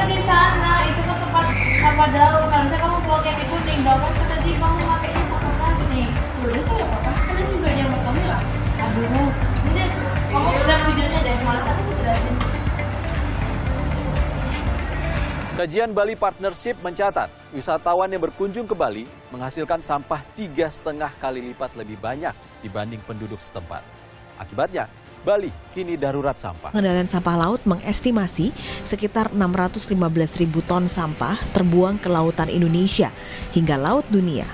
di sana itu ke tempat apa daun. Kalau misalnya kamu bawa kayak kuning, daun kan tadi kamu pakainya sampah plastik. Udah sih ya apa? Kalian juga yang mau kamu lah. Aduh, ini deh. Kamu udah videonya deh, malas aku jelasin. Kajian Bali Partnership mencatat, wisatawan yang berkunjung ke Bali menghasilkan sampah 3,5 kali lipat lebih banyak dibanding penduduk setempat. Akibatnya, Bali kini darurat sampah. Pengendalian sampah laut mengestimasi sekitar 615.000 ton sampah terbuang ke lautan Indonesia hingga laut dunia.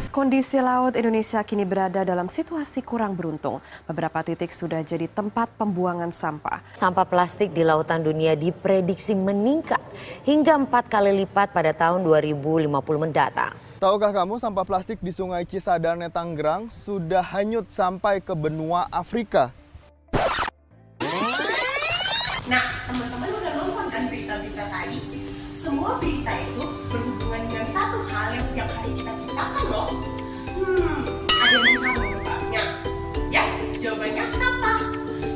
Kondisi laut Indonesia kini berada dalam situasi kurang beruntung. Beberapa titik sudah jadi tempat pembuangan sampah. Sampah plastik di lautan dunia diprediksi meningkat hingga 4 kali lipat pada tahun 2050 mendatang. Tahukah kamu sampah plastik di Sungai Cisadane, Tangerang sudah hanyut sampai ke benua Afrika? Nah, teman-teman udah nonton kan berita-berita tadi? Semua berita itu berhubungan dengan satu hal yang setiap hari kita ceritakan loh. Ada yang bisa mengubahnya? Ya, jawabannya sampah.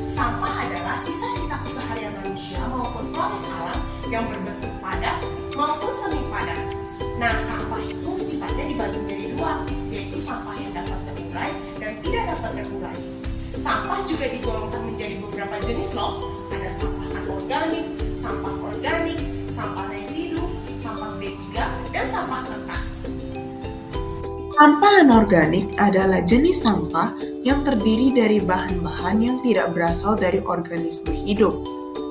Sampah adalah sisa-sisa keseharian manusia maupun proses alam yang berbentuk padat maupun semi padat. Nah, sampah itu sifatnya dibagi menjadi dua, yaitu sampah yang dapat terurai dan tidak dapat terurai. Sampah juga digolongkan menjadi beberapa jenis loh. Ada sampah anorganik, sampah organik, sampah residu, sampah B3, dan sampah kertas. Sampah anorganik adalah jenis sampah yang terdiri dari bahan-bahan yang tidak berasal dari organisme hidup.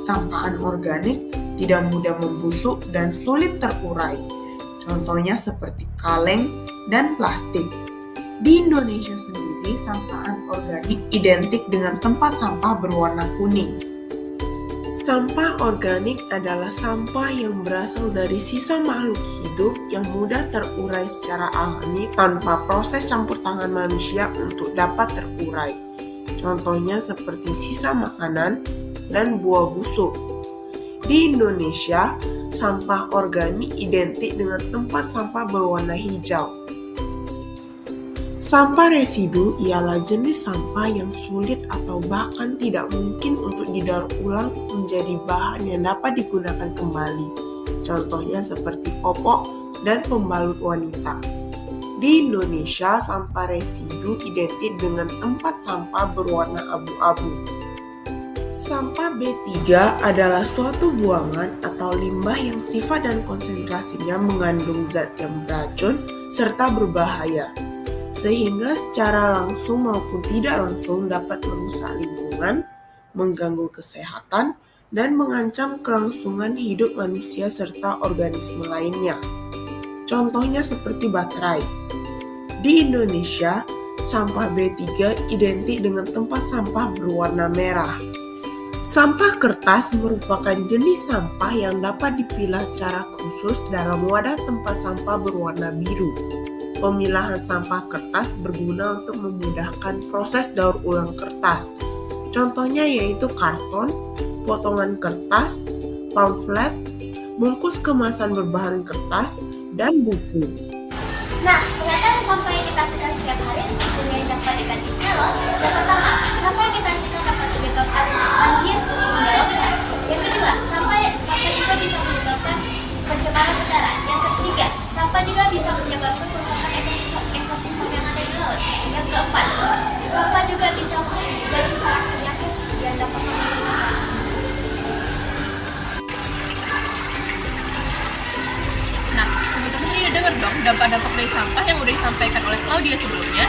Sampah anorganik tidak mudah membusuk dan sulit terurai. Contohnya seperti kaleng dan plastik. Di Indonesia sendiri, sampah anorganik identik dengan tempat sampah berwarna kuning. Sampah organik adalah sampah yang berasal dari sisa makhluk hidup yang mudah terurai secara alami tanpa proses campur tangan manusia untuk dapat terurai. Contohnya seperti sisa makanan dan buah busuk. Di Indonesia, sampah organik identik dengan tempat sampah berwarna hijau. Sampah residu ialah jenis sampah yang sulit atau bahkan tidak mungkin untuk didaur ulang menjadi bahan yang dapat digunakan kembali. Contohnya seperti popok dan pembalut wanita. Di Indonesia, sampah residu identik dengan tempat sampah berwarna abu-abu. Sampah B3 adalah suatu buangan atau limbah yang sifat dan konsentrasinya mengandung zat yang beracun serta berbahaya, sehingga secara langsung maupun tidak langsung dapat merusak lingkungan, mengganggu kesehatan, dan mengancam kelangsungan hidup manusia serta organisme lainnya. Contohnya seperti baterai. Di Indonesia, sampah B3 identik dengan tempat sampah berwarna merah. Sampah kertas merupakan jenis sampah yang dapat dipilah secara khusus dalam wadah tempat sampah berwarna biru. Pemilahan sampah kertas berguna untuk memudahkan proses daur ulang kertas. Contohnya yaitu karton, potongan kertas, pamflet, bungkus kemasan berbahan kertas, dan buku. Nah, ternyata sampah yang kita hasilkan setiap hari punya dampak negatifnya loh. Yang pertama, sampah yang kita hasilkan dapat menyebabkan banjir hingga longsor. Yang kedua, sampah juga bisa menyebabkan pencemaran udara. Yang ketiga, sampah juga bisa menyebabkan kerusakan ekosistem yang ada di laut. Yang keempat, sampah juga bisa menjadi sarang penyakit yang dapat menimbulkan masalah. Nah, teman-teman ini udah denger dong dampak-dampak dari sampah yang udah disampaikan oleh Claudia sebelumnya.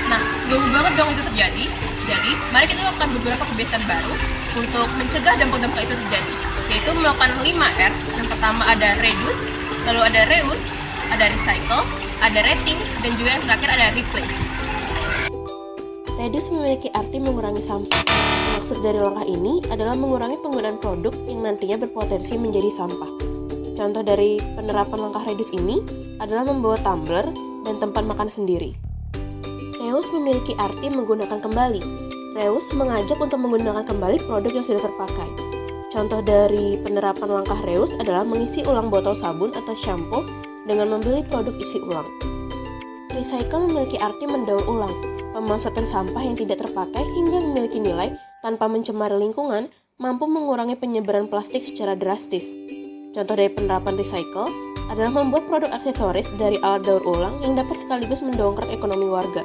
Nah, jauh banget dong itu terjadi. Jadi, mari kita lakukan beberapa kebiasaan baru untuk mencegah dampak-dampak itu terjadi, yaitu melakukan 5R. Yang pertama ada reduce, lalu ada reuse, ada recycle, ada rating, dan juga yang terakhir ada replace. Reduce memiliki arti mengurangi sampah. Maksud dari langkah ini adalah mengurangi penggunaan produk yang nantinya berpotensi menjadi sampah. Contoh dari penerapan langkah reduce ini adalah membawa tumbler dan tempat makan sendiri. Reuse memiliki arti menggunakan kembali. Reuse mengajak untuk menggunakan kembali produk yang sudah terpakai. Contoh dari penerapan langkah reuse adalah mengisi ulang botol sabun atau shampoo dengan membeli produk isi ulang. Recycle memiliki arti mendaur ulang, pemanfaatan sampah yang tidak terpakai hingga memiliki nilai tanpa mencemari lingkungan, mampu mengurangi penyebaran plastik secara drastis. Contoh dari penerapan recycle adalah membuat produk aksesoris dari alat daur ulang yang dapat sekaligus mendongkrak ekonomi warga.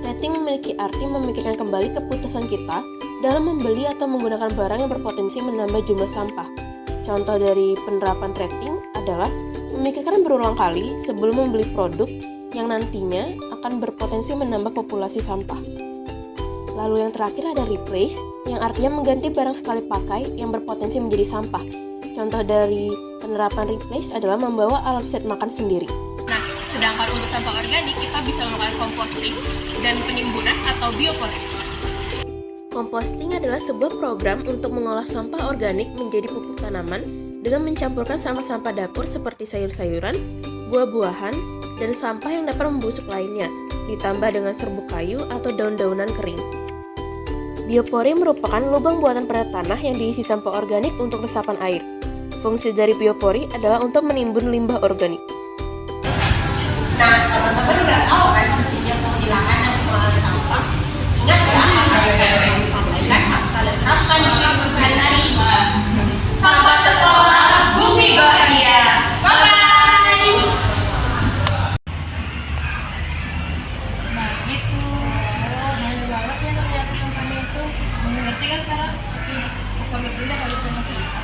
Rating memiliki arti memikirkan kembali keputusan kita dalam membeli atau menggunakan barang yang berpotensi menambah jumlah sampah. Contoh dari penerapan rating adalah memikirkan berulang kali sebelum membeli produk yang nantinya akan berpotensi menambah populasi sampah. Lalu yang terakhir ada replace, yang artinya mengganti barang sekali pakai yang berpotensi menjadi sampah. Contoh dari penerapan replace adalah membawa alat set makan sendiri. Nah, sedangkan untuk sampah organik kita bisa melakukan composting dan penimbunan atau biopori. Composting adalah sebuah program untuk mengolah sampah organik menjadi pupuk tanaman dengan mencampurkan sampah-sampah dapur seperti sayur-sayuran, buah-buahan, dan sampah yang dapat membusuk lainnya, ditambah dengan serbuk kayu atau daun-daunan kering. Biopori merupakan lubang buatan pada tanah yang diisi sampah organik untuk resapan air. Fungsi dari biopori adalah untuk menimbun limbah organik. Nah, teman-teman udah tahu kan pentingnya pemilahan dan pengolahan sampah. Ingat ya apa yang disampaikan pas kalian terapkan di kehidupan sehari-hari. Sampah terkelola, bumi bahagia. Bye-bye! Nah, gitu. Oh, banyak banget ya ternyata sampahnya itu. Mengerti kan sekarang? Aku pamit dulu ya kalau sama kita.